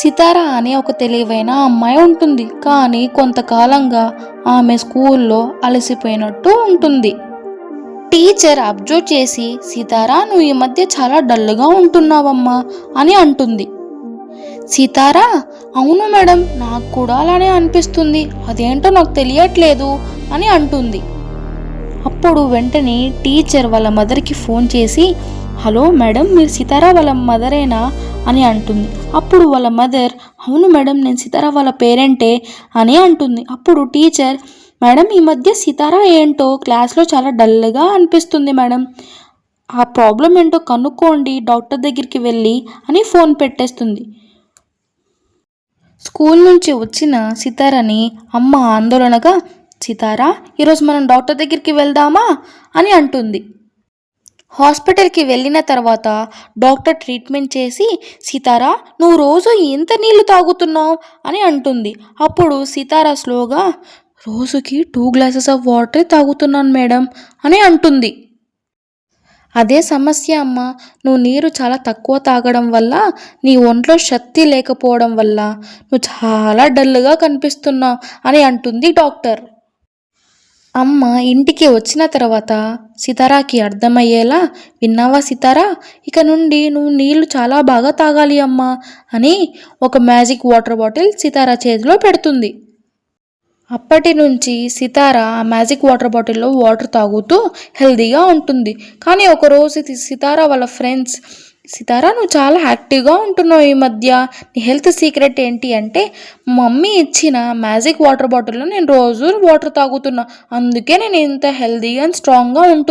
సితారా అనే ఒక తెలివైన అమ్మాయి ఉంటుంది. కానీ కొంతకాలంగా ఆమె స్కూల్లో అలసిపోయినట్టు ఉంటుంది. టీచర్ అబ్జర్వ్ చేసి, సితారా నువ్వు ఈ మధ్య చాలా డల్గా ఉంటున్నావమ్మా అని అంటుంది. సితారా, అవును మేడం, నాకు కూడా అలానే అనిపిస్తుంది, అదేంటో నాకు తెలియట్లేదు అని అంటుంది. అప్పుడు వెంటనే టీచర్ వాళ్ళ మదర్కి ఫోన్ చేసి, హలో మేడం, మీరు సితారా వాళ్ళ మదరేనా అని అంటుంది. అప్పుడు వాళ్ళ మదర్, అవును మేడం, నేను సితారా వాళ్ళ పేరెంటే అని అంటుంది. అప్పుడు టీచర్, మేడం, ఈ మధ్య సితారా ఏంటో క్లాస్లో చాలా డల్గా అనిపిస్తుంది మేడం, ఆ ప్రాబ్లం ఏంటో కనుక్కోండి డాక్టర్ దగ్గరికి వెళ్ళి అని ఫోన్ పెట్టేస్తుంది. స్కూల్ నుంచి వచ్చిన సితారాని అమ్మ ఆందోళనగా, సితారా, ఈరోజు మనం డాక్టర్ దగ్గరికి వెళ్దామా అని అంటుంది. హాస్పిటల్కి వెళ్ళిన తర్వాత డాక్టర్ ట్రీట్మెంట్ చేసి, సితారా నువ్వు రోజు ఎంత నీళ్లు తాగుతున్నావు అని అంటుంది. అప్పుడు సితారా స్లోగా, రోజుకి 2 గ్లాసెస్ ఆఫ్ వాటర్ తాగుతున్నాను మేడం అని అంటుంది. అదే సమస్య అమ్మా, నువ్వు నీరు చాలా తక్కువ తాగడం వల్ల, నీ ఒంట్లో శక్తి లేకపోవడం వల్ల నువ్వు చాలా డల్గా కనిపిస్తున్నావు అని అంటుంది డాక్టర్. అమ్మ ఇంటికి వచ్చిన తర్వాత సితారాకి అర్థమయ్యేలా, విన్నావా సితారా, ఇక నుండి నువ్వు నీళ్లు చాలా బాగా తాగాలి అమ్మా అని ఒక మ్యాజిక్ వాటర్ బాటిల్ సితారా చేతిలో పెడుతుంది. అప్పటి నుంచి సితారా ఆ మ్యాజిక్ వాటర్ బాటిల్లో వాటర్ తాగుతూ హెల్తీగా ఉంటుంది. కానీ ఒకరోజు సితారా వాళ్ళ ఫ్రెండ్స్, సితారా నువ్వు చాలా యాక్టివ్గా ఉంటున్నావు ఈ మధ్య, నీ హెల్త్ సీక్రెట్ ఏంటి అంటే, మమ్మీ ఇచ్చిన మ్యాజిక్ వాటర్ బాటిల్లో నేను రోజు వాటర్ తాగుతున్నా, అందుకే నేను ఇంత హెల్తీగా అండ్ స్ట్రాంగ్గా ఉంటున్నా